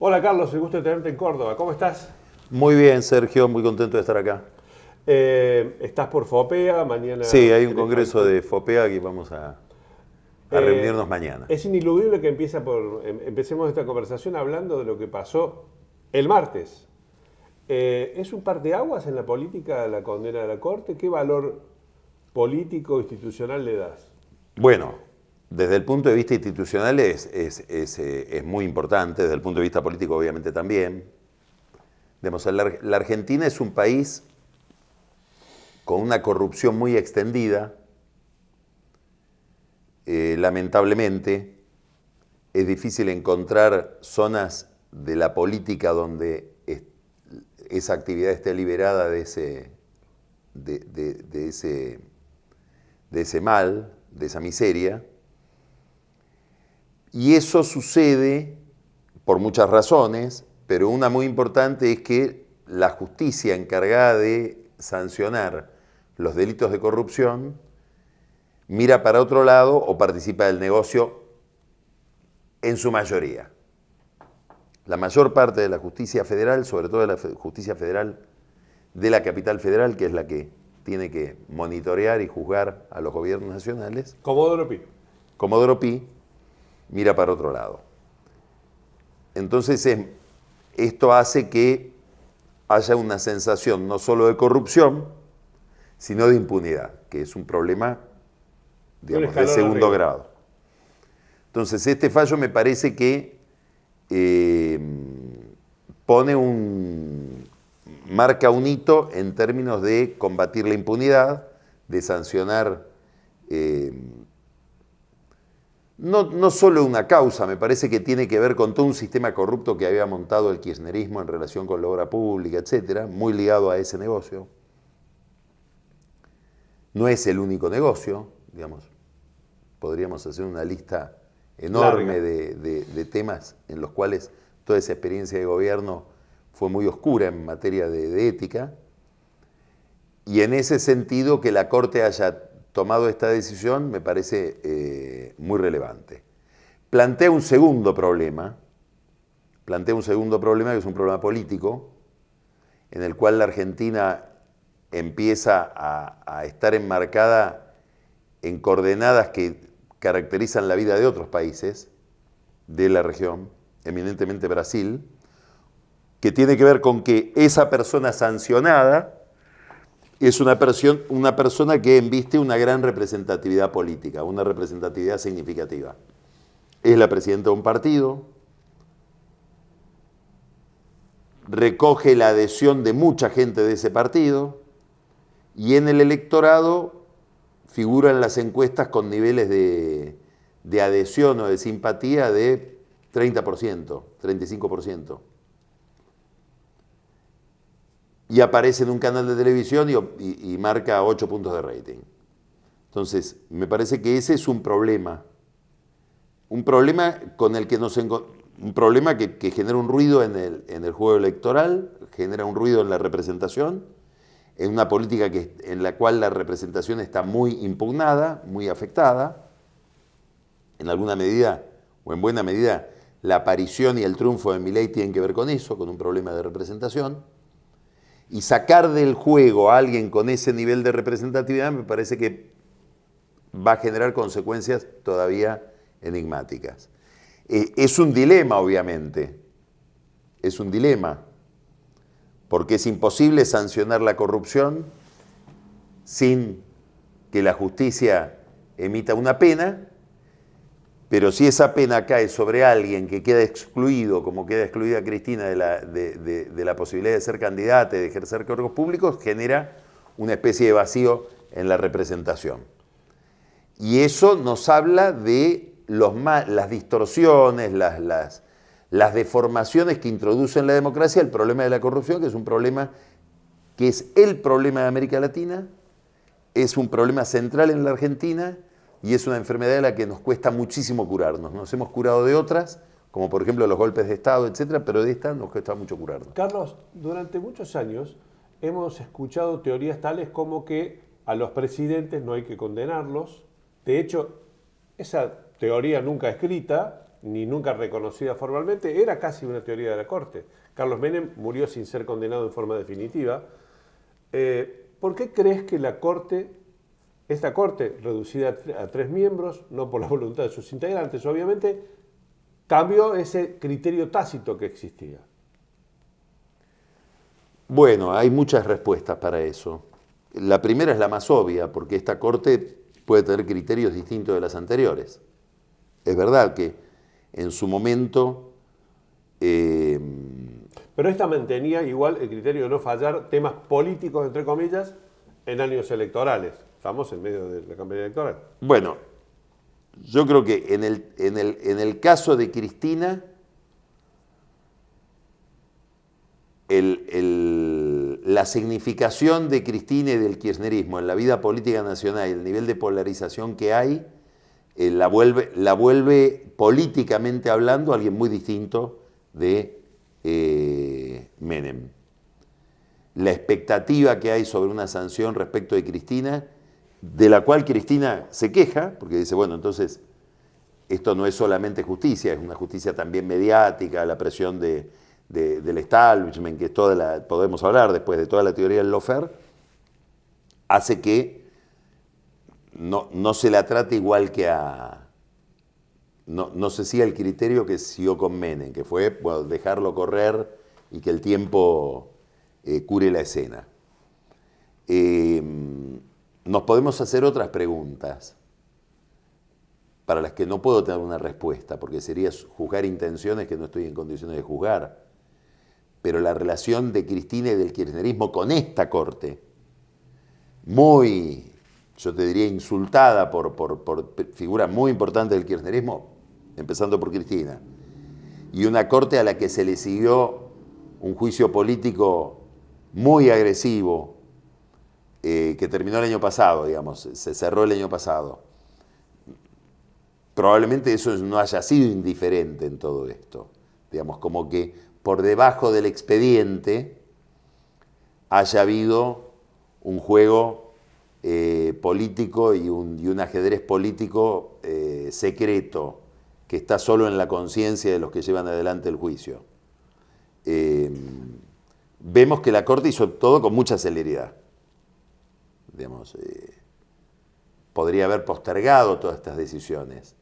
Hola Carlos, el gusto de tenerte en Córdoba. ¿Cómo estás? Muy bien, Sergio, muy contento de estar acá. ¿Estás por FOPEA? Mañana Sí, hay un hay congreso de FOPEA que vamos a reunirnos mañana. es ineludible que empecemos esta conversación hablando de lo que pasó el martes. ¿Es un parteaguas en la política la condena de la Corte? ¿Qué valor político institucional le das? Bueno, desde el punto de vista institucional es muy importante, desde el punto de vista político obviamente también. Digamos, la Argentina es un país con una corrupción muy extendida. Lamentablemente, es difícil encontrar zonas de la política donde esa actividad esté liberada de ese mal, de esa miseria. Y eso sucede por muchas razones, pero una muy importante es que la justicia encargada de sancionar los delitos de corrupción mira para otro lado o participa del negocio en su mayoría. La mayor parte de la justicia federal, sobre todo de la justicia federal de la capital federal, que es la que tiene que monitorear y juzgar a los gobiernos nacionales, Comodoro Pi. Comodoro Pi, mira para otro lado. Entonces esto hace que haya una sensación no solo de corrupción, sino de impunidad, que es un problema, digamos, de segundo grado. Entonces este fallo me parece que marca un hito en términos de combatir la impunidad, de sancionar no solo una causa, me parece que tiene que ver con todo un sistema corrupto que había montado el kirchnerismo en relación con la obra pública, etcétera, muy ligado a ese negocio. No es el único negocio, digamos. Podríamos hacer una lista enorme de temas en los cuales toda esa experiencia de gobierno fue muy oscura en materia de ética. Y en ese sentido, que la Corte haya tomado esta decisión me parece muy relevante. Plantea un segundo problema que es un problema político, en el cual la Argentina empieza a estar enmarcada en coordenadas que caracterizan la vida de otros países de la región, eminentemente Brasil, que tiene que ver con que esa persona sancionada es una persona que embiste una gran representatividad política, una representatividad significativa. Es la presidenta de un partido, recoge la adhesión de mucha gente de ese partido y en el electorado figura en las encuestas con niveles de adhesión o de simpatía de 30%, 35%. Y aparece en un canal de televisión y marca 8 puntos de rating. Entonces, me parece que ese es un problema con el que un problema que genera un ruido en el juego electoral, genera un ruido en la representación, en una política en la cual la representación está muy impugnada, muy afectada. En alguna medida, o en buena medida, la aparición y el triunfo de Milei tienen que ver con eso, con un problema de representación. Y sacar del juego a alguien con ese nivel de representatividad me parece que va a generar consecuencias todavía enigmáticas. Es un dilema, obviamente. Es un dilema. Porque es imposible sancionar la corrupción sin que la justicia emita una pena, pero si esa pena cae sobre alguien que queda excluido, como queda excluida Cristina de la posibilidad de ser candidata y de ejercer cargos públicos, genera una especie de vacío en la representación. Y eso nos habla de las distorsiones, las deformaciones que introduce en la democracia el problema de la corrupción, que es un problema que es el problema de América Latina, es un problema central en la Argentina, y es una enfermedad de la que nos cuesta muchísimo curarnos. Nos hemos curado de otras, como por ejemplo los golpes de Estado, etcétera, pero de esta nos cuesta mucho curarnos. Carlos, durante muchos años hemos escuchado teorías tales como que a los presidentes no hay que condenarlos. De hecho, esa teoría nunca escrita ni nunca reconocida formalmente, era casi una teoría de la Corte. Carlos Menem murió sin ser condenado en forma definitiva. ¿Por qué crees que esta Corte, reducida a 3 miembros, no por la voluntad de sus integrantes, obviamente, cambió ese criterio tácito que existía? Bueno, hay muchas respuestas para eso. La primera es la más obvia, porque esta Corte puede tener criterios distintos de las anteriores. Es verdad que en su momento... Pero esta mantenía igual el criterio de no fallar temas políticos, entre comillas, en años electorales. Estamos en medio de la campaña electoral. Bueno, yo creo que en el caso de Cristina, la significación de Cristina y del kirchnerismo en la vida política nacional y el nivel de polarización que hay, la vuelve políticamente hablando alguien muy distinto de Menem. La expectativa que hay sobre una sanción respecto de Cristina, de la cual Cristina se queja, porque dice, bueno, entonces esto no es solamente justicia, es una justicia también mediática, la presión del establishment, que es podemos hablar después de toda la teoría del lawfare, hace que no se la trate igual que a... No se siga el criterio que siguió con Menem, que fue dejarlo correr y que el tiempo cure la escena. Nos podemos hacer otras preguntas para las que no puedo tener una respuesta, porque sería juzgar intenciones que no estoy en condiciones de juzgar. Pero la relación de Cristina y del kirchnerismo con esta Corte, muy, yo te diría, insultada por figuras muy importantes del kirchnerismo, empezando por Cristina, y una Corte a la que se le siguió un juicio político muy agresivo, que terminó el año pasado, digamos, se cerró el año pasado. Probablemente eso no haya sido indiferente en todo esto. Digamos, como que por debajo del expediente haya habido un juego político y un ajedrez político secreto que está solo en la conciencia de los que llevan adelante el juicio. Vemos que la Corte hizo todo con mucha celeridad. Digamos, podría haber postergado todas estas decisiones.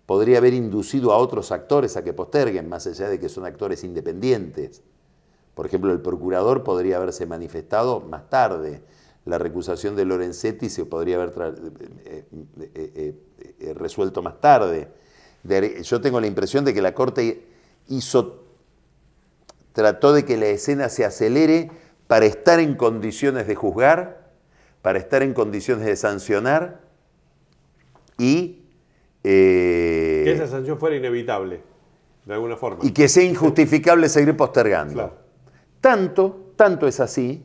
Podría haber inducido a otros actores a que posterguen, más allá de que son actores independientes. Por ejemplo, el procurador podría haberse manifestado más tarde. La recusación de Lorenzetti se podría haber resuelto más tarde. Yo tengo la impresión de que la Corte trató de que la escena se acelere para estar en condiciones de juzgar, para estar en condiciones de sancionar y... que esa sanción fuera inevitable, de alguna forma. Y que sea injustificable seguir postergando. Claro. Tanto es así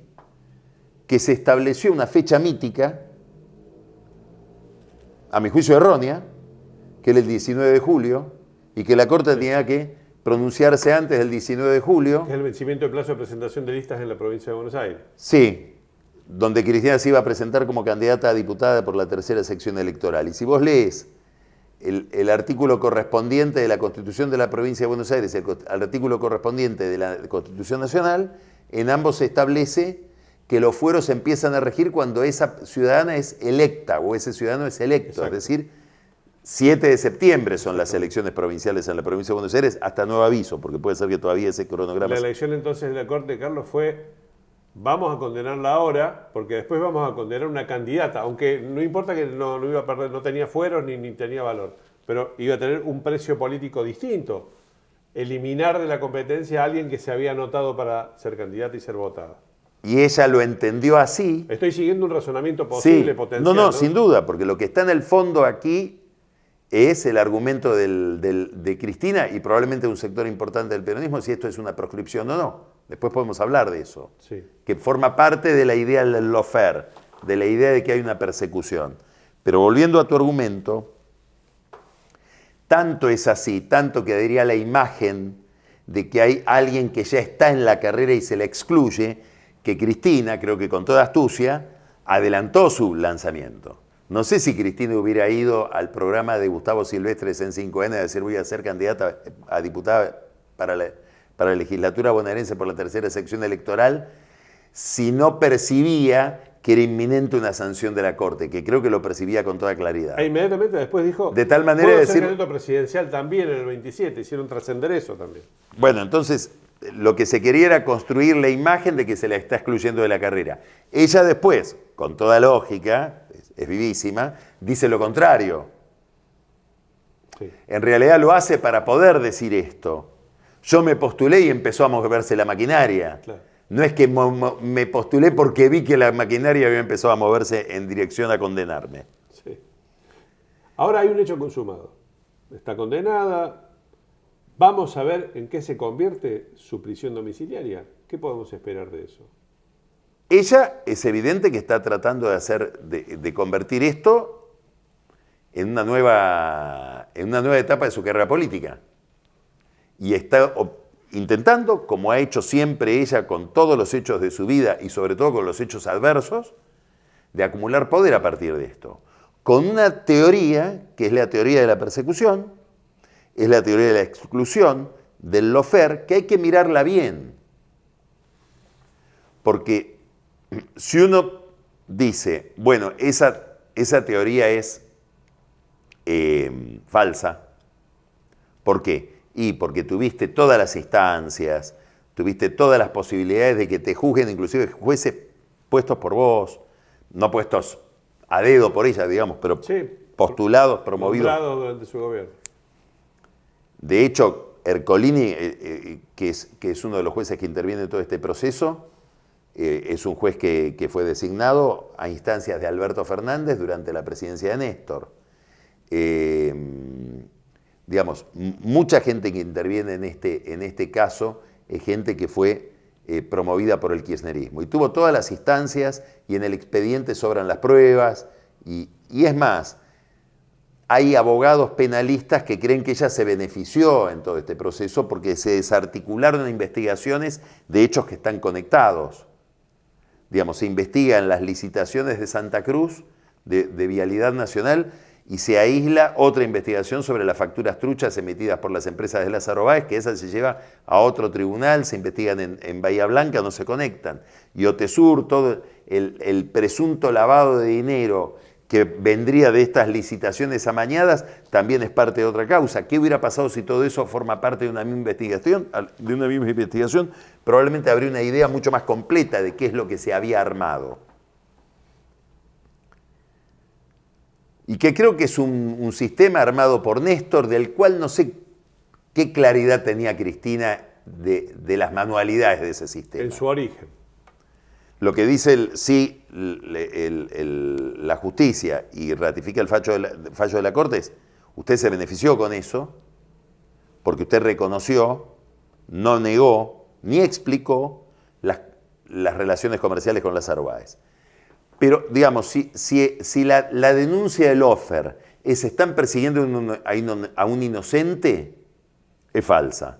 que se estableció una fecha mítica, a mi juicio errónea, que era el 19 de julio, y que la Corte tenía que pronunciarse antes del 19 de julio. Que es el vencimiento del plazo de presentación de listas en la provincia de Buenos Aires. Sí, donde Cristina se iba a presentar como candidata a diputada por la tercera sección electoral. Y si vos lees el artículo correspondiente de la Constitución de la provincia de Buenos Aires, el artículo correspondiente de la Constitución Nacional, en ambos se establece que los fueros empiezan a regir cuando esa ciudadana es electa o ese ciudadano es electo. Exacto. Es decir, 7 de septiembre son las elecciones provinciales en la provincia de Buenos Aires, hasta nuevo aviso, porque puede ser que todavía ese cronograma... La elección entonces de la Corte, Carlos, fue: vamos a condenarla ahora, porque después vamos a condenar una candidata, aunque no importa que no iba a perder, no tenía fueros ni tenía valor, pero iba a tener un precio político distinto. Eliminar de la competencia a alguien que se había anotado para ser candidata y ser votada. Y ella lo entendió así. Estoy siguiendo un razonamiento posible, sí. potencial. No, sin duda, porque lo que está en el fondo aquí es el argumento de Cristina y probablemente de un sector importante del peronismo, si esto es una proscripción o no. Después podemos hablar de eso. Sí. Que forma parte de la idea del lawfare, de la idea de que hay una persecución. Pero volviendo a tu argumento, tanto es así, tanto que daría la imagen de que hay alguien que ya está en la carrera y se la excluye, que Cristina, creo que con toda astucia, adelantó su lanzamiento. No sé si Cristina hubiera ido al programa de Gustavo Silvestres en 5N a decir voy a ser candidata a diputada para la legislatura bonaerense por la tercera sección electoral, si no percibía que era inminente una sanción de la Corte, que creo que lo percibía con toda claridad. E inmediatamente después dijo, de tal manera puedo de ser decir, candidato presidencial también en el 27, hicieron trascender eso también. bueno, entonces lo que se quería era construir la imagen de que se la está excluyendo de la carrera. Ella después, con toda lógica, es vivísima, dice lo contrario. Sí. En realidad lo hace para poder decir esto. Yo me postulé y empezó a moverse la maquinaria. Claro. No es que me postulé porque vi que la maquinaria había empezado a moverse en dirección a condenarme. Sí. Ahora hay un hecho consumado. Está condenada. Vamos a ver en qué se convierte su prisión domiciliaria. ¿Qué podemos esperar de eso? Ella es evidente que está tratando de convertir esto en una nueva etapa de su carrera política. Y está intentando, como ha hecho siempre ella con todos los hechos de su vida y sobre todo con los hechos adversos, de acumular poder a partir de esto. Con una teoría, que es la teoría de la persecución, es la teoría de la exclusión, del lawfare, que hay que mirarla bien. Porque si uno dice, bueno, esa teoría es falsa, ¿por qué? Y porque tuviste todas las instancias, tuviste todas las posibilidades de que te juzguen, inclusive jueces puestos por vos, no puestos a dedo por ella, digamos, pero sí, postulados, promovidos. Nombrado durante su gobierno. De hecho, Ercolini, que es uno de los jueces que interviene en todo este proceso, es un juez que fue designado a instancias de Alberto Fernández durante la presidencia de Néstor. Digamos, mucha gente que interviene en este caso es gente que fue promovida por el kirchnerismo. Y tuvo todas las instancias y en el expediente sobran las pruebas. Y es más, hay abogados penalistas que creen que ella se benefició en todo este proceso porque se desarticularon investigaciones de hechos que están conectados. Digamos, se investigan las licitaciones de Santa Cruz, de Vialidad Nacional, y se aísla otra investigación sobre las facturas truchas emitidas por las empresas de Lázaro Báez, que esa se lleva a otro tribunal, se investigan en Bahía Blanca, no se conectan. Y Otesur, todo el presunto lavado de dinero que vendría de estas licitaciones amañadas, también es parte de otra causa. ¿Qué hubiera pasado si todo eso forma parte de una misma investigación? Probablemente habría una idea mucho más completa de qué es lo que se había armado. Y que creo que es un sistema armado por Néstor, del cual no sé qué claridad tenía Cristina de las manualidades de ese sistema. En su origen. Lo que dice la justicia y ratifica el fallo de la Corte es, usted se benefició con eso, porque usted reconoció, no negó, ni explicó las relaciones comerciales con Lázaro Báez. Pero, digamos, si la denuncia del lawfare es están persiguiendo a un inocente, es falsa.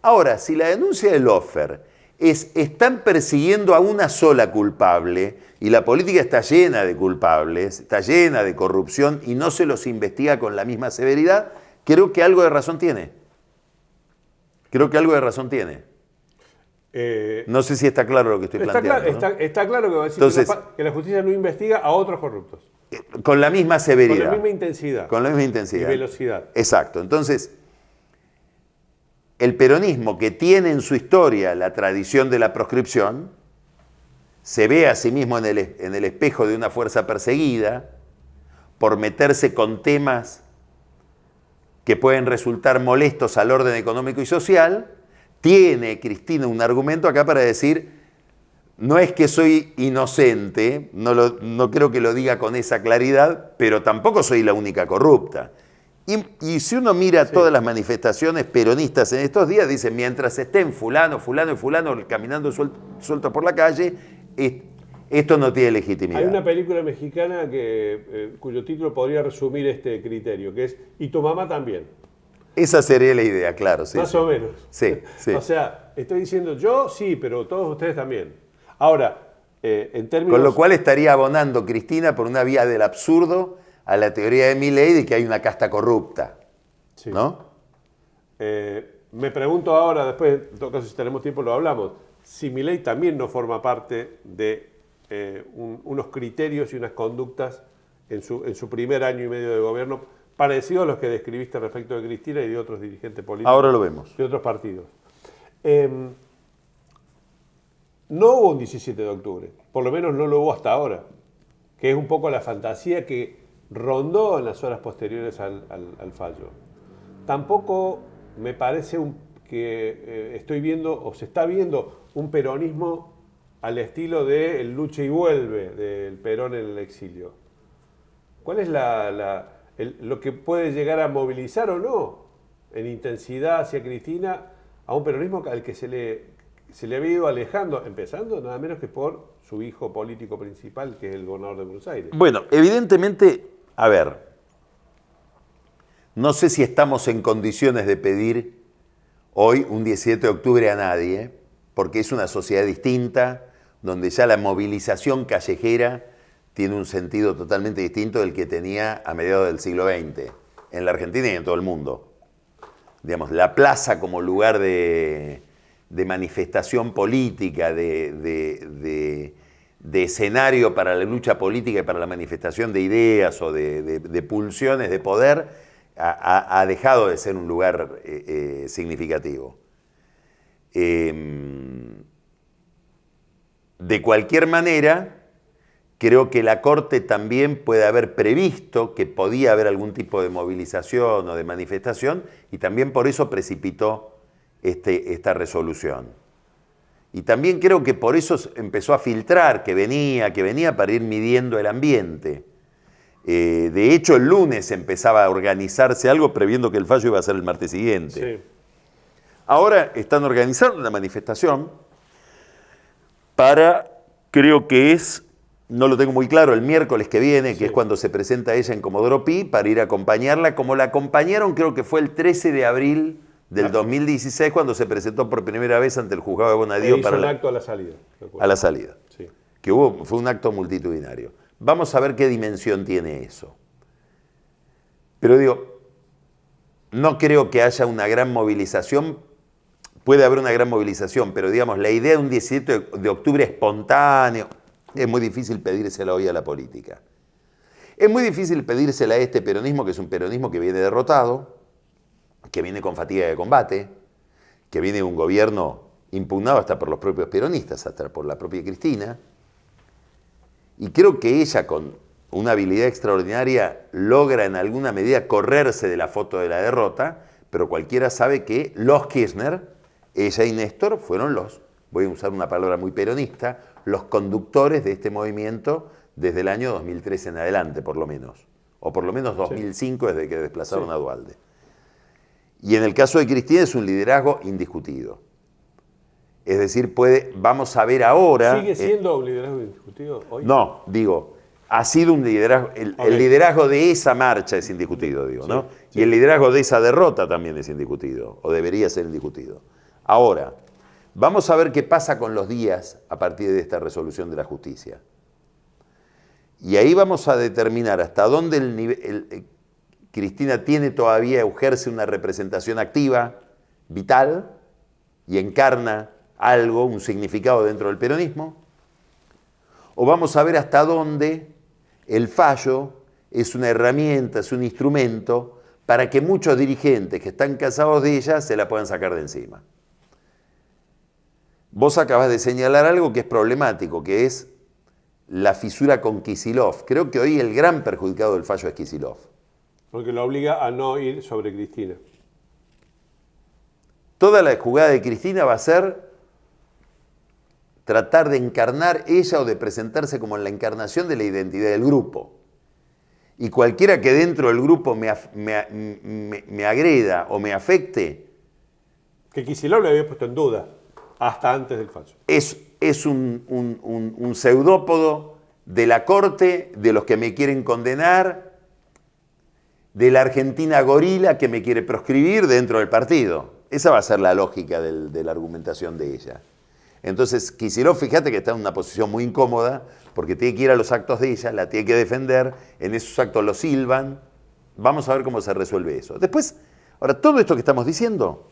Ahora, si la denuncia del lawfare es están persiguiendo a una sola culpable, y la política está llena de culpables, está llena de corrupción, y no se los investiga con la misma severidad, creo que algo de razón tiene. No sé si está claro lo que estoy planteando. Está claro que va a decir Entonces, que la justicia no investiga a otros corruptos. Con la misma severidad. Con la misma intensidad. Con la misma intensidad. Y velocidad. Exacto. Entonces, el peronismo, que tiene en su historia la tradición de la proscripción, se ve a sí mismo en el espejo de una fuerza perseguida por meterse con temas que pueden resultar molestos al orden económico y social. Tiene Cristina un argumento acá para decir, no es que soy inocente, no creo que lo diga con esa claridad, pero tampoco soy la única corrupta. Y si uno mira todas las manifestaciones peronistas en estos días, dicen, mientras estén fulano y fulano caminando sueltos por la calle, esto no tiene legitimidad. Hay una película mexicana cuyo título podría resumir este criterio, que es "Y tu mamá también". Esa sería la idea, claro. Sí, Más o menos. Sí. O sea, estoy diciendo yo sí, pero todos ustedes también. Ahora, En términos... Con lo cual estaría abonando Cristina por una vía del absurdo a la teoría de Milei de que hay una casta corrupta. Sí. ¿No? Me pregunto ahora, después, en todo caso, si tenemos tiempo lo hablamos, si Milei también no forma parte de unos criterios y unas conductas en su primer año y medio de gobierno, parecidos a los que describiste respecto de Cristina y de otros dirigentes políticos. Ahora lo vemos. De otros partidos. No hubo un 17 de octubre, por lo menos no lo hubo hasta ahora, que es un poco la fantasía que rondó en las horas posteriores al fallo. Tampoco me parece que estoy viendo, o se está viendo, un peronismo al estilo del lucha y vuelve del Perón en el exilio. ¿Cuál es lo que puede llegar a movilizar o no en intensidad hacia Cristina a un peronismo al que se le había ido alejando, empezando nada menos que por su hijo político principal, que es el gobernador de Buenos Aires? Bueno, evidentemente, a ver, no sé si estamos en condiciones de pedir hoy un 17 de octubre a nadie, porque es una sociedad distinta, donde ya la movilización callejera tiene un sentido totalmente distinto del que tenía a mediados del siglo XX, en la Argentina y en todo el mundo. Digamos, la plaza como lugar de manifestación política, de escenario para la lucha política y para la manifestación de ideas o de pulsiones de poder, ha dejado de ser un lugar significativo. De cualquier manera, creo que la Corte también puede haber previsto que podía haber algún tipo de movilización o de manifestación y también por eso precipitó esta resolución. Y también creo que por eso empezó a filtrar que venía para ir midiendo el ambiente. De hecho, el lunes empezaba a organizarse algo previendo que el fallo iba a ser el martes siguiente. Sí. Ahora están organizando una manifestación para, creo que es, no lo tengo muy claro, el miércoles que viene, que es cuando se presenta ella en Comodoro Pi, para ir a acompañarla, como la acompañaron, creo que fue el 13 de abril del 2016, cuando se presentó por primera vez ante el juzgado de Bonadío para el acto a la salida. A la salida. Sí. Que fue un acto multitudinario. Vamos a ver qué dimensión tiene eso. Pero digo, no creo que haya una gran movilización. Puede haber una gran movilización, pero digamos, la idea de un 17 de octubre espontáneo, es muy difícil pedírsela hoy a la política. Es muy difícil pedírsela a este peronismo, que es un peronismo que viene derrotado, que viene con fatiga de combate, que viene de un gobierno impugnado hasta por los propios peronistas, hasta por la propia Cristina. Y creo que ella, con una habilidad extraordinaria, logra en alguna medida correrse de la foto de la derrota, pero cualquiera sabe que los Kirchner, ella y Néstor, fueron voy a usar una palabra muy peronista, los conductores de este movimiento desde el año 2003 en adelante, por lo menos. O por lo menos 2005, desde que desplazaron a Duhalde. Y en el caso de Cristina es un liderazgo indiscutido. Es decir, vamos a ver ahora... ¿Sigue siendo un liderazgo indiscutido hoy? No, digo, ha sido un liderazgo... El liderazgo de esa marcha es indiscutido, digo, ¿no? Sí. Y el liderazgo de esa derrota también es indiscutido, o debería ser indiscutido. Ahora, vamos a ver qué pasa con los días a partir de esta resolución de la justicia. Y ahí vamos a determinar hasta dónde Cristina tiene todavía, ejerce una representación activa, vital, y encarna algo, un significado dentro del peronismo, o vamos a ver hasta dónde el fallo es una herramienta, es un instrumento para que muchos dirigentes que están cansados de ella se la puedan sacar de encima. Vos acabas de señalar algo que es problemático, que es la fisura con Kicillof. Creo que hoy el gran perjudicado del fallo es Kicillof. Porque lo obliga a no ir sobre Cristina. Toda la jugada de Cristina va a ser tratar de encarnar ella o de presentarse como la encarnación de la identidad del grupo. Y cualquiera que dentro del grupo me agreda o me afecte... Que Kicillof le había puesto en duda, hasta antes del fallo. Es un pseudópodo de la Corte, de los que me quieren condenar, de la Argentina gorila que me quiere proscribir dentro del partido. Esa va a ser la lógica de la argumentación de ella. Entonces, Kicillof, fíjate que está en una posición muy incómoda, porque tiene que ir a los actos de ella, la tiene que defender, en esos actos lo silban. Vamos a ver cómo se resuelve eso. Después, ahora, todo esto que estamos diciendo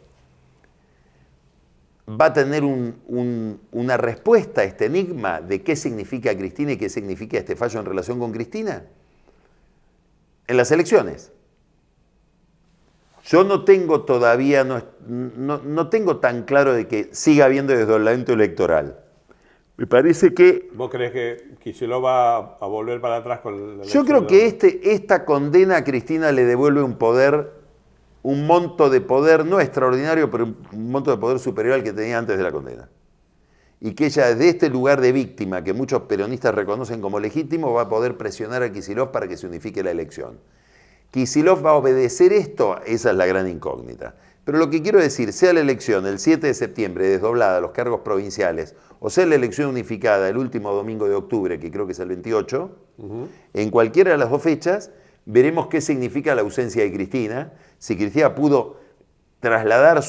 va a tener una respuesta a este enigma de qué significa Cristina y qué significa este fallo en relación con Cristina en las elecciones. Yo no tengo todavía, no tengo tan claro de que siga habiendo desdoblamiento electoral. Me parece que... ¿Vos creés que Kicillof va a volver para atrás con la Yo creo que esta condena a Cristina le devuelve un poder, un monto de poder, no extraordinario, pero un monto de poder superior al que tenía antes de la condena. Y que ella desde este lugar de víctima, que muchos peronistas reconocen como legítimo, va a poder presionar a Kicillof para que se unifique la elección. ¿Kicillof va a obedecer esto? Esa es la gran incógnita. Pero lo que quiero decir, sea la elección el 7 de septiembre desdoblada a los cargos provinciales, o sea la elección unificada el último domingo de octubre, que creo que es el 28, en cualquiera de las dos fechas, veremos qué significa la ausencia de Cristina, si Cristina pudo trasladar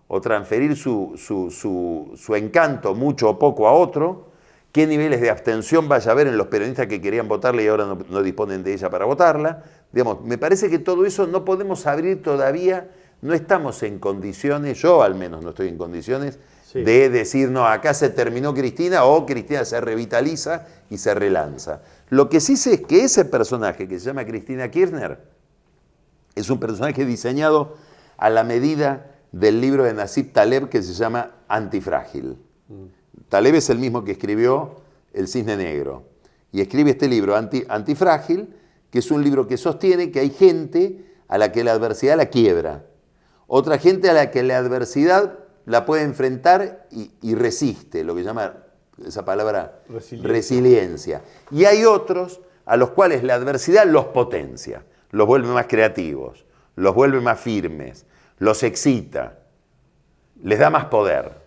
o transferir su encanto mucho o poco a otro, qué niveles de abstención vaya a haber en los peronistas que querían votarla y ahora no disponen de ella para votarla. Digamos, me parece que todo eso no podemos abrir todavía, no estamos en condiciones, yo al menos no estoy en condiciones, de decir, no, acá se terminó Cristina o Cristina se revitaliza y se relanza. Lo que sí sé es que ese personaje que se llama Cristina Kirchner es un personaje diseñado a la medida del libro de Nassim Taleb que se llama Antifrágil. Taleb es el mismo que escribió El Cisne Negro y escribe este libro Antifrágil, que es un libro que sostiene que hay gente a la que la adversidad la quiebra, otra gente a la que la adversidad la puede enfrentar y resiste, lo que llama esa palabra resiliencia. Y hay otros a los cuales la adversidad los potencia, los vuelve más creativos, los vuelve más firmes, los excita, les da más poder,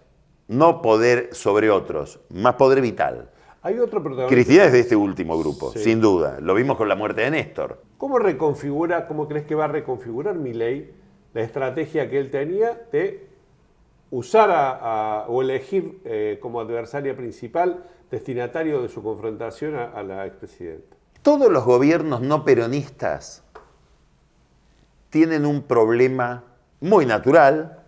no poder sobre otros, más poder vital. Hay otro protagonista. Cristina es de este último grupo, sí, sin duda. Lo vimos con la muerte de Néstor. ¿Cómo crees que va a reconfigurar Milei la estrategia que él tenía de usar o elegir como adversaria principal, destinatario de su confrontación a la expresidenta? Todos los gobiernos no peronistas tienen un problema muy natural,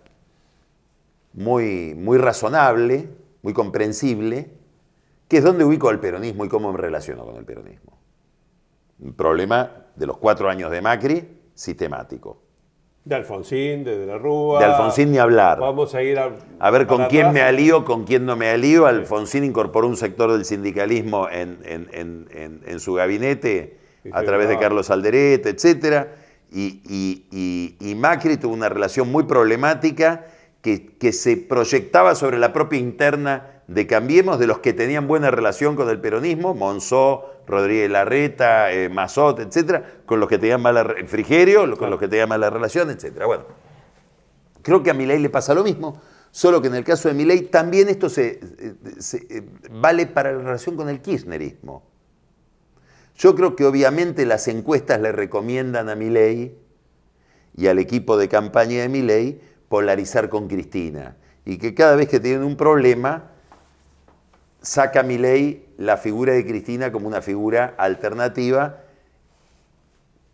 muy razonable, muy comprensible, que es dónde ubico al peronismo y cómo me relaciono con el peronismo. Un problema de los 4 años de Macri, sistemático. De Alfonsín, de la Rúa. De Alfonsín ni hablar. Vamos a ir a ver con quién me alío, con quién no me alío. Alfonsín incorporó un sector del sindicalismo en su gabinete a través de Carlos Alderete, etc. Y Macri tuvo una relación muy problemática que se proyectaba sobre la propia interna de Cambiemos, de los que tenían buena relación con el peronismo, Monzó, Rodríguez Larreta, Mazot, etcétera, con los que tenían Frigerio, con los que tenían mala relación, etcétera. Bueno, creo que a Milei le pasa lo mismo, solo que en el caso de Milei también esto vale para la relación con el kirchnerismo. Yo creo que obviamente las encuestas le recomiendan a Milei y al equipo de campaña de Milei polarizar con Cristina y que cada vez que tienen un problema saca Milei la figura de Cristina como una figura alternativa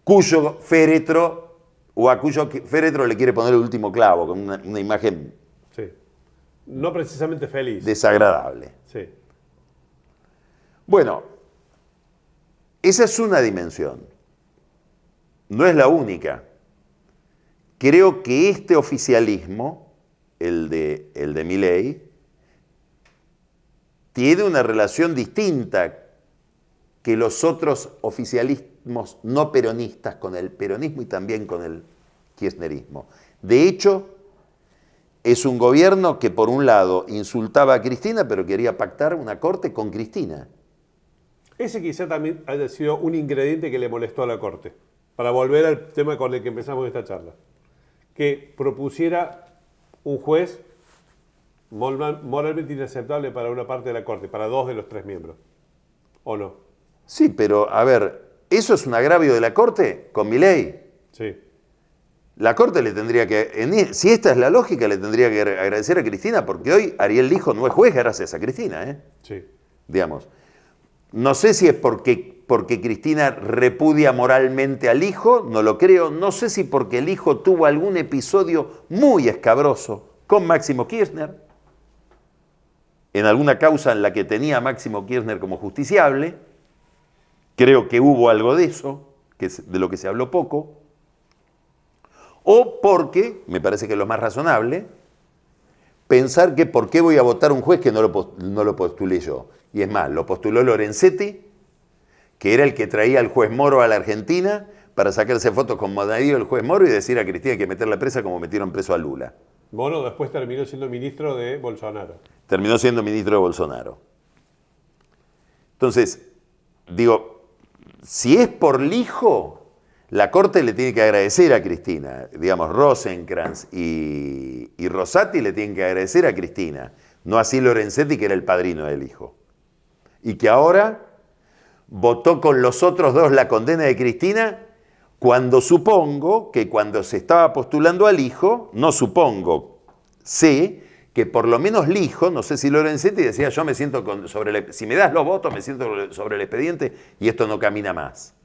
cuyo féretro le quiere poner el último clavo con una imagen no precisamente feliz, desagradable. Sí. Bueno, esa es una dimensión, no es la única. Creo que este oficialismo, el de Milei, tiene una relación distinta que los otros oficialismos no peronistas con el peronismo y también con el kirchnerismo. De hecho, es un gobierno que por un lado insultaba a Cristina, pero quería pactar una corte con Cristina. Ese quizá también haya sido un ingrediente que le molestó a la Corte, para volver al tema con el que empezamos esta charla. Que propusiera un juez moralmente inaceptable para una parte de la Corte, para 2 de los 3 miembros, ¿o no? Sí, pero a ver, ¿eso es un agravio de la Corte con Milei? Sí. La Corte le tendría que, si esta es la lógica, le tendría que agradecer a Cristina, porque hoy Ariel Lijo no es juez gracias a Cristina, Sí. Digamos. No sé si es porque Cristina repudia moralmente al hijo, no lo creo. No sé si porque el hijo tuvo algún episodio muy escabroso con Máximo Kirchner, en alguna causa en la que tenía a Máximo Kirchner como justiciable. Creo que hubo algo de eso, de lo que se habló poco. O porque, me parece que es lo más razonable, pensar que por qué voy a votar un juez que no lo postulé yo. Y es más, lo postuló Lorenzetti, que era el que traía al juez Moro a la Argentina para sacarse fotos con Monadillo, el juez Moro, y decir a Cristina hay que meterla presa como metieron preso a Lula. Moro después terminó siendo ministro de Bolsonaro. Terminó siendo ministro de Bolsonaro. Entonces, digo, si es por lijo, la Corte le tiene que agradecer a Cristina. Digamos, Rosenkrantz y Rosati le tienen que agradecer a Cristina. No así Lorenzetti, que era el padrino del hijo. Y que ahora votó con los otros dos la condena de Cristina, cuando supongo que cuando se estaba postulando al hijo, no supongo, sé que por lo menos Lijo, no sé si Lorenzetti decía, yo me siento si me das los votos, me siento sobre el expediente y esto no camina más.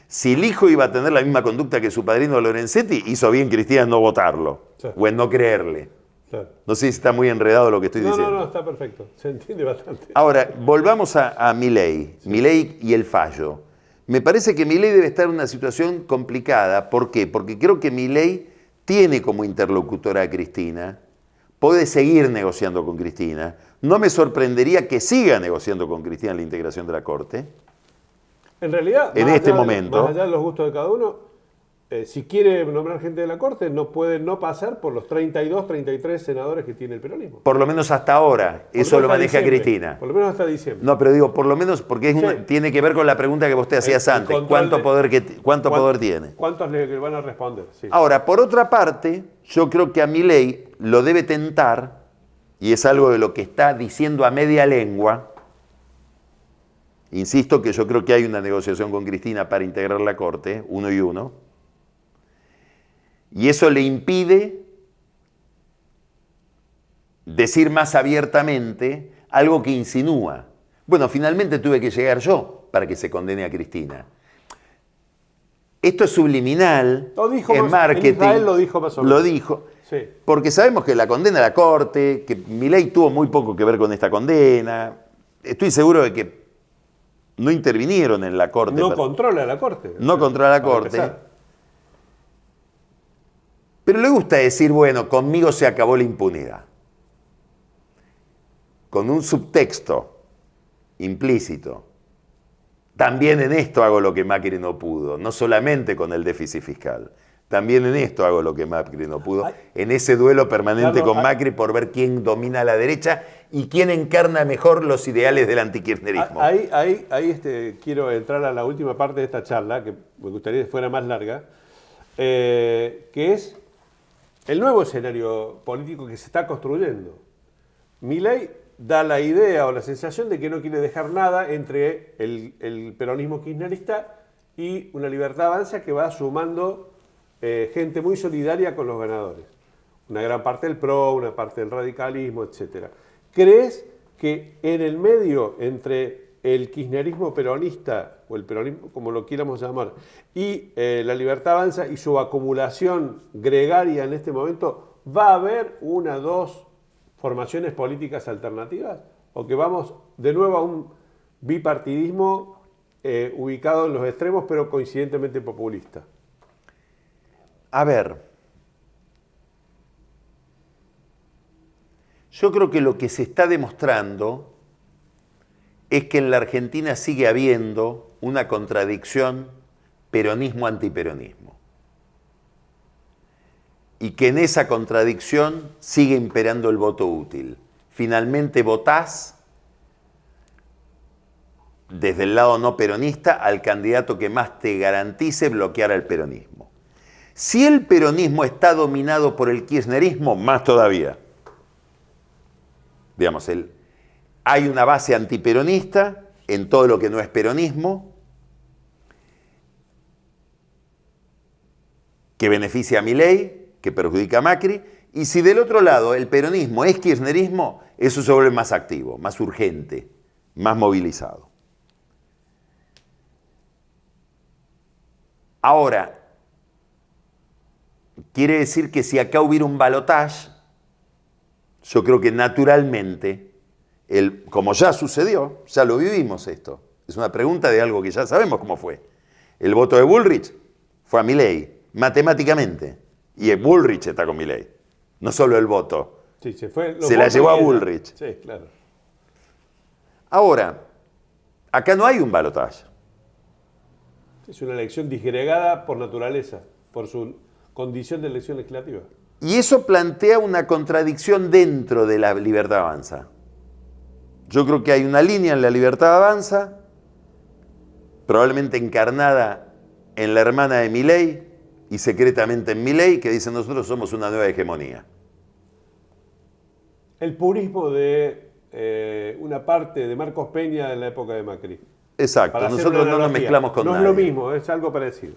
Si Lijo iba a tener la misma conducta que su padrino Lorenzetti, hizo bien Cristina en no votarlo, sí, o en no creerle. Claro. No sé si está muy enredado lo que estoy diciendo. No, está perfecto, se entiende bastante. Ahora, volvamos a Milei, sí. Milei y el fallo. Me parece que Milei debe estar en una situación complicada. ¿Por qué? Porque creo que Milei tiene como interlocutora a Cristina, puede seguir negociando con Cristina. No me sorprendería que siga negociando con Cristina la integración de la Corte. En realidad, en este momento, más allá de los gustos de cada uno, si quiere nombrar gente de la Corte, no puede no pasar por los 32, 33 senadores que tiene el peronismo. Por lo menos hasta ahora, eso lo maneja Cristina. Por lo menos hasta diciembre. No, pero digo, por lo menos, porque tiene que ver con la pregunta que vos te hacías antes. ¿Cuánto poder tiene? ¿Cuántos le van a responder? Sí. Ahora, por otra parte, yo creo que a Milei lo debe tentar, y es algo de lo que está diciendo a media lengua. Insisto que yo creo que hay una negociación con Cristina para integrar la Corte, uno y uno. Y eso le impide decir más abiertamente algo que insinúa. Bueno, finalmente tuve que llegar yo para que se condene a Cristina. Esto es subliminal, es marketing. En Israel lo dijo más o menos. Lo dijo. Sí. Porque sabemos que la condena a la Corte, que Milei tuvo muy poco que ver con esta condena. Estoy seguro de que no intervinieron en la Corte. No controla la Corte. No controla la Corte. Pero le gusta decir, bueno, conmigo se acabó la impunidad. Con un subtexto implícito. También en esto hago lo que Macri no pudo, no solamente con el déficit fiscal. También en esto hago lo que Macri no pudo, en ese duelo permanente con Macri por ver quién domina la derecha y quién encarna mejor los ideales del antikirchnerismo. Ahí quiero entrar a la última parte de esta charla, que me gustaría que fuera más larga, que es el nuevo escenario político que se está construyendo. Milei da la idea o la sensación de que no quiere dejar nada entre el peronismo kirchnerista y una Libertad Avanza que va sumando gente muy solidaria con los ganadores. Una gran parte del PRO, una parte del radicalismo, etc. ¿Crees que en el medio entre el kirchnerismo peronista, o el peronismo como lo quieramos llamar, y la Libertad Avanza y su acumulación gregaria en este momento, va a haber una, dos formaciones políticas alternativas? ¿O que vamos de nuevo a un bipartidismo ubicado en los extremos pero coincidentemente populista? A ver, yo creo que lo que se está demostrando es que en la Argentina sigue habiendo una contradicción peronismo-antiperonismo. Y que en esa contradicción sigue imperando el voto útil. Finalmente votás desde el lado no peronista al candidato que más te garantice bloquear al peronismo. Si el peronismo está dominado por el kirchnerismo, más todavía. Digamos, hay una base antiperonista en todo lo que no es peronismo, que beneficia a Milei, que perjudica a Macri, y si del otro lado el peronismo es kirchnerismo, eso se vuelve más activo, más urgente, más movilizado. Ahora, quiere decir que si acá hubiera un balotaje, yo creo que naturalmente, como ya sucedió, ya lo vivimos esto, es una pregunta de algo que ya sabemos cómo fue. El voto de Bullrich fue a Milei, matemáticamente, y Bullrich está con Milei, no solo el voto. Sí, se la llevó a Bullrich. Sí, claro. Ahora, acá no hay un balotaje. Es una elección disgregada por naturaleza, por su condición de elección legislativa. Y eso plantea una contradicción dentro de la Libertad Avanza. Yo creo que hay una línea en la Libertad Avanza, probablemente encarnada en la hermana de Milei y secretamente en Milei, que dice: nosotros somos una nueva hegemonía. El purismo de una parte de Marcos Peña en la época de Macri. Exacto, nosotros no nos mezclamos con nadie. No es lo mismo, es algo parecido.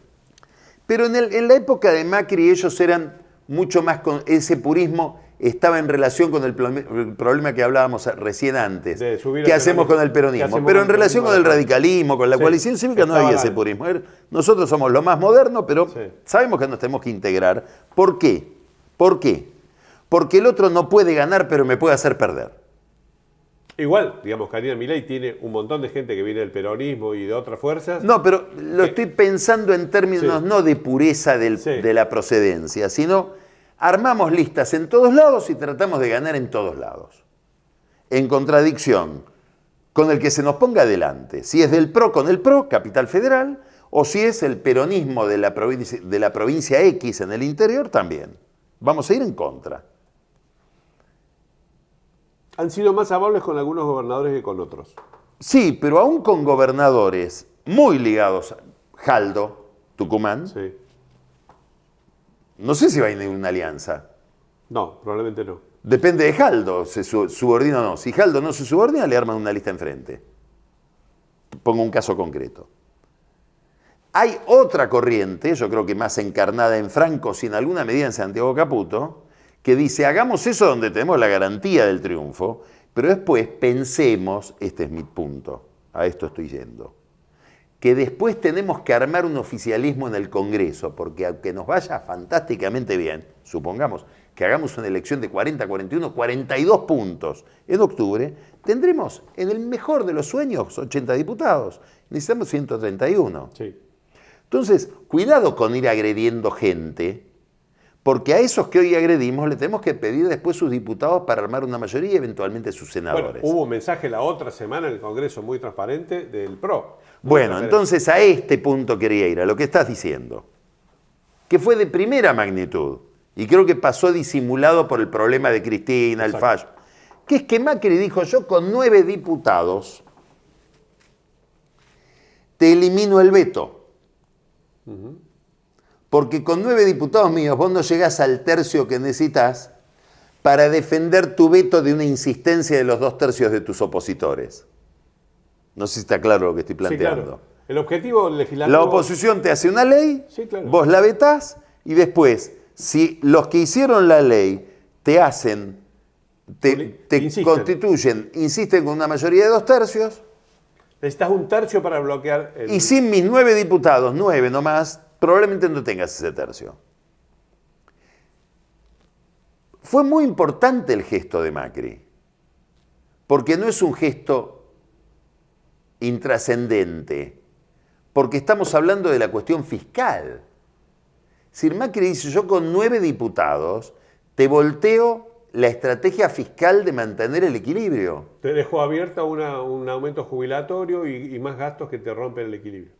Pero en la época de Macri ellos eran mucho más, ese purismo estaba en relación con el problema que hablábamos recién antes. ¿Qué hacemos con el peronismo? Pero en relación con el radicalismo, con la coalición cívica no había ese purismo. Nosotros somos lo más moderno, pero sabemos que nos tenemos que integrar. ¿Por qué? ¿Por qué? Porque el otro no puede ganar, pero me puede hacer perder. Igual, digamos, Karina Milei tiene un montón de gente que viene del peronismo y de otras fuerzas. No, pero lo estoy pensando en términos no de pureza de la procedencia, sino armamos listas en todos lados y tratamos de ganar en todos lados. En contradicción con el que se nos ponga adelante. Si es del PRO con el PRO, Capital Federal, o si es el peronismo de la provincia X en el interior, también. Vamos a ir en contra. Han sido más amables con algunos gobernadores que con otros. Sí, pero aún con gobernadores muy ligados a Jaldo, Tucumán, no sé si va a ir en una alianza. No, probablemente no. Depende de Jaldo, se subordina o no. Si Jaldo no se subordina, le arman una lista enfrente. Pongo un caso concreto. Hay otra corriente, yo creo que más encarnada en Franco, si en alguna medida en Santiago Caputo, que dice: hagamos eso donde tenemos la garantía del triunfo, pero después pensemos, este es mi punto, a esto estoy yendo, que después tenemos que armar un oficialismo en el Congreso, porque aunque nos vaya fantásticamente bien, supongamos que hagamos una elección de 40, 41, 42 puntos en octubre, tendremos, en el mejor de los sueños, 80 diputados. Necesitamos 131. Sí. Entonces, cuidado con ir agrediendo gente, porque a esos que hoy agredimos le tenemos que pedir después sus diputados para armar una mayoría y eventualmente sus senadores. Bueno, hubo un mensaje la otra semana en el Congreso muy transparente del PRO. Bueno, entonces a este punto quería ir, a lo que estás diciendo, que fue de primera magnitud, y creo que pasó disimulado por el problema de Cristina, el fallo, que es que Macri dijo: yo con 9 diputados te elimino el veto. Porque con 9 diputados míos vos no llegás al tercio que necesitas para defender tu veto de una insistencia de los 2/3 de tus opositores. No sé si está claro lo que estoy planteando. Sí, claro. El objetivo legislativo... La oposición te hace una ley, vos la vetás, y después, si los que hicieron la ley te constituyen, insisten con una mayoría de 2/3... Necesitas un tercio para bloquear... Y sin mis 9 diputados, 9 nomás, probablemente no tengas ese tercio. Fue muy importante el gesto de Macri, porque no es un gesto intrascendente, porque estamos hablando de la cuestión fiscal. Si Macri dice: yo con 9 diputados te volteo la estrategia fiscal de mantener el equilibrio. Te dejó abierta un aumento jubilatorio y más gastos que te rompen el equilibrio.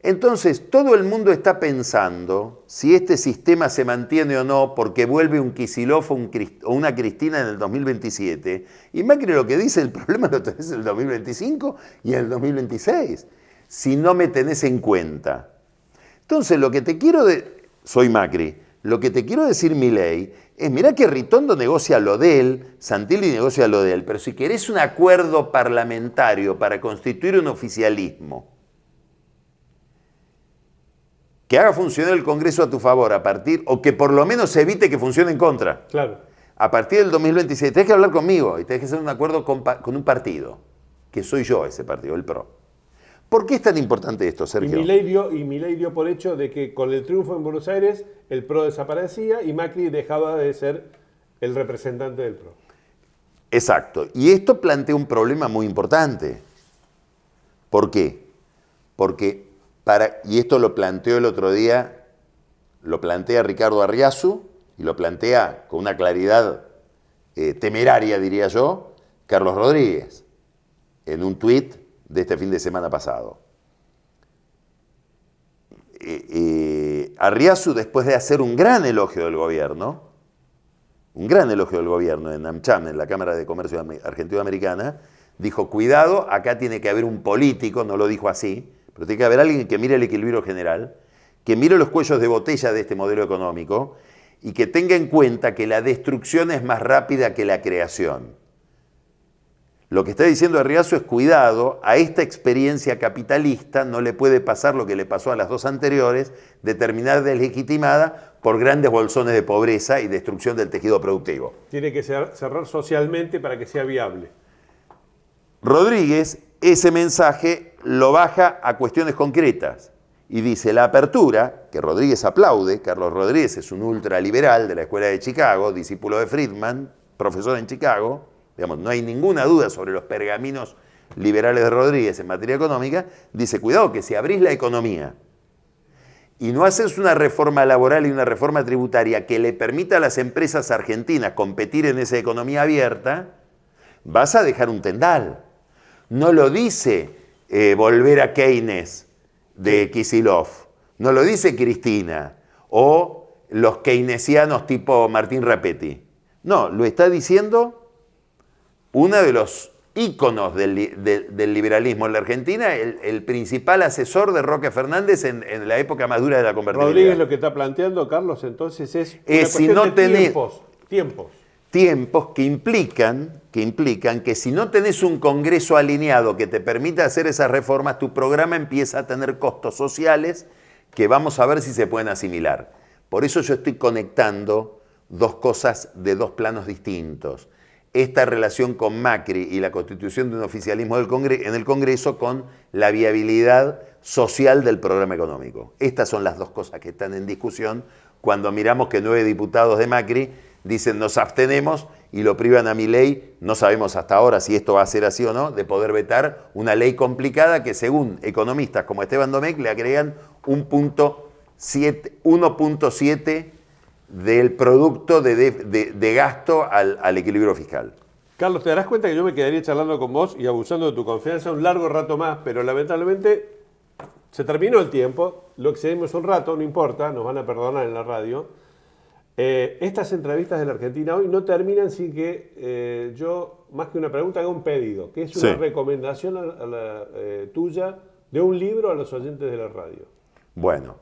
Entonces, todo el mundo está pensando si este sistema se mantiene o no, porque vuelve un Kicillof o una Cristina en el 2027. Y Macri lo que dice: el problema lo tenés en el 2025 y en el 2026, si no me tenés en cuenta. Entonces, lo que te quiero soy Macri, lo que te quiero decir, Milei, es: mirá que Ritondo negocia lo de él, Santilli negocia lo de él, pero si querés un acuerdo parlamentario para constituir un oficialismo que haga funcionar el Congreso a tu favor a partir, o que por lo menos evite que funcione en contra. Claro. A partir del 2026 tenés que hablar conmigo y tenés que hacer un acuerdo con un partido, que soy yo ese partido, el PRO. ¿Por qué es tan importante esto, Sergio? Y Milei dio por hecho de que con el triunfo en Buenos Aires el PRO desaparecía y Macri dejaba de ser el representante del PRO. Exacto. Y esto plantea un problema muy importante. ¿Por qué? Porque y esto lo planteó el otro día, lo plantea Ricardo Arriazu, y lo plantea con una claridad temeraria, diría yo, Carlos Rodríguez, en un tuit de este fin de semana pasado. Arriazu, después de hacer un gran elogio del gobierno en AmCham, en la Cámara de Comercio Argentino-Americana, dijo, cuidado, acá tiene que haber un político, no lo dijo así, pero tiene que haber alguien que mire el equilibrio general, que mire los cuellos de botella de este modelo económico y que tenga en cuenta que la destrucción es más rápida que la creación. Lo que está diciendo Arriazu es cuidado, a esta experiencia capitalista no le puede pasar lo que le pasó a las dos anteriores, de terminar deslegitimada por grandes bolsones de pobreza y destrucción del tejido productivo. Tiene que cerrar socialmente para que sea viable. Rodríguez ese mensaje lo baja a cuestiones concretas y dice la apertura, que Rodríguez aplaude. Carlos Rodríguez es un ultraliberal de la Escuela de Chicago, discípulo de Friedman, profesor en Chicago. Digamos, no hay ninguna duda sobre los pergaminos liberales de Rodríguez en materia económica. Dice, cuidado que si abrís la economía y no haces una reforma laboral y una reforma tributaria que le permita a las empresas argentinas competir en esa economía abierta, vas a dejar un tendal. No lo dice volver a Keynes de Kicillof, no lo dice Cristina o los keynesianos tipo Martín Rapetti. No, lo está diciendo uno de los íconos del liberalismo en la Argentina, el principal asesor de Roque Fernández en la época más dura de la convertibilidad. Rodríguez lo que está planteando, Carlos, entonces es una cuestión de tiempos que implican que si no tenés un Congreso alineado que te permita hacer esas reformas, tu programa empieza a tener costos sociales que vamos a ver si se pueden asimilar. Por eso yo estoy conectando dos cosas de dos planos distintos. Esta relación con Macri y la constitución de un oficialismo en el Congreso con la viabilidad social del programa económico. Estas son las dos cosas que están en discusión cuando miramos que 9 diputados de Macri dicen nos abstenemos y lo privan a Milei, no sabemos hasta ahora si esto va a ser así o no, de poder vetar una ley complicada que según economistas como Esteban Domecq le agregan 1.7 del producto de gasto al equilibrio fiscal. Carlos, te darás cuenta que yo me quedaría charlando con vos y abusando de tu confianza un largo rato más, pero lamentablemente se terminó el tiempo, lo excedimos un rato, no importa, nos van a perdonar en la radio. Estas entrevistas de la Argentina hoy no terminan sin que yo, más que una pregunta, haga un pedido, que es una recomendación tuya de un libro a los oyentes de la radio. Bueno.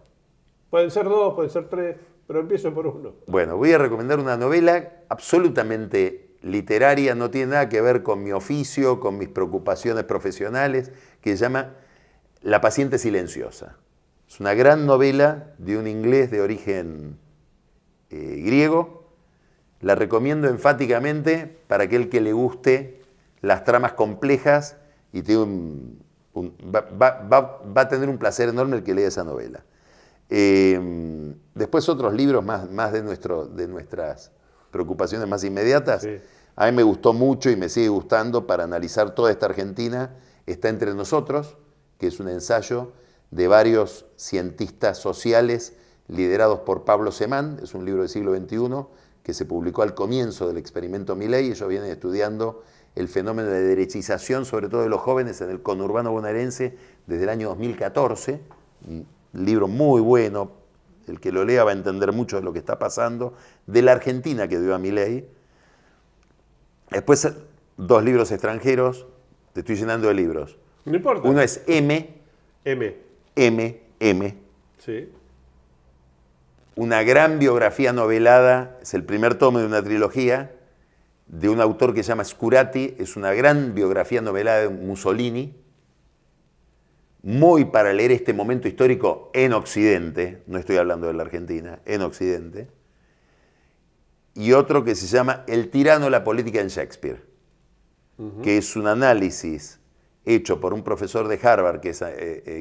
Pueden ser 2, pueden ser 3, pero empiezo por uno. Bueno, voy a recomendar una novela absolutamente literaria, no tiene nada que ver con mi oficio, con mis preocupaciones profesionales, que se llama La paciente silenciosa. Es una gran novela de un inglés de origen griego. La recomiendo enfáticamente para aquel que le guste las tramas complejas y tiene va a tener un placer enorme el que lea esa novela. Después otros libros más de nuestras preocupaciones más inmediatas. Sí. A mí me gustó mucho y me sigue gustando para analizar toda esta Argentina, Está entre nosotros, que es un ensayo de varios cientistas sociales liderados por Pablo Semán. Es un libro del siglo XXI que se publicó al comienzo del experimento Milei. Ellos vienen estudiando el fenómeno de derechización, sobre todo de los jóvenes en el conurbano bonaerense, desde el año 2014. Un libro muy bueno, el que lo lea va a entender mucho de lo que está pasando, de la Argentina que dio a Milei. Después, 2 libros extranjeros, te estoy llenando de libros. No importa. Uno es M. Sí. Una gran biografía novelada, es el primer tomo de una trilogía, de un autor que se llama Scurati, es una gran biografía novelada de Mussolini. muy para leer este momento histórico en Occidente, no estoy hablando de la Argentina, en Occidente, y otro que se llama El tirano, la política en Shakespeare, que es un análisis hecho por un profesor de Harvard, que es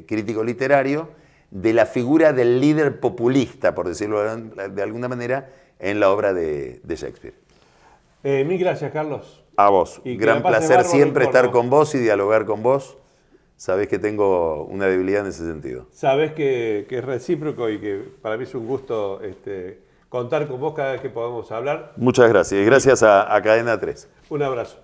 crítico literario, de la figura del líder populista, por decirlo de alguna manera, en la obra de Shakespeare. Mil gracias, Carlos. A vos. Y que Gran la pases placer bárbaro siempre en estar Córdoba. con vos y dialogar con vos. Sabés que tengo una debilidad en ese sentido. Sabes que es recíproco y que para mí es un gusto contar con vos cada vez que podamos hablar. Muchas gracias. Gracias a Cadena 3. Un abrazo.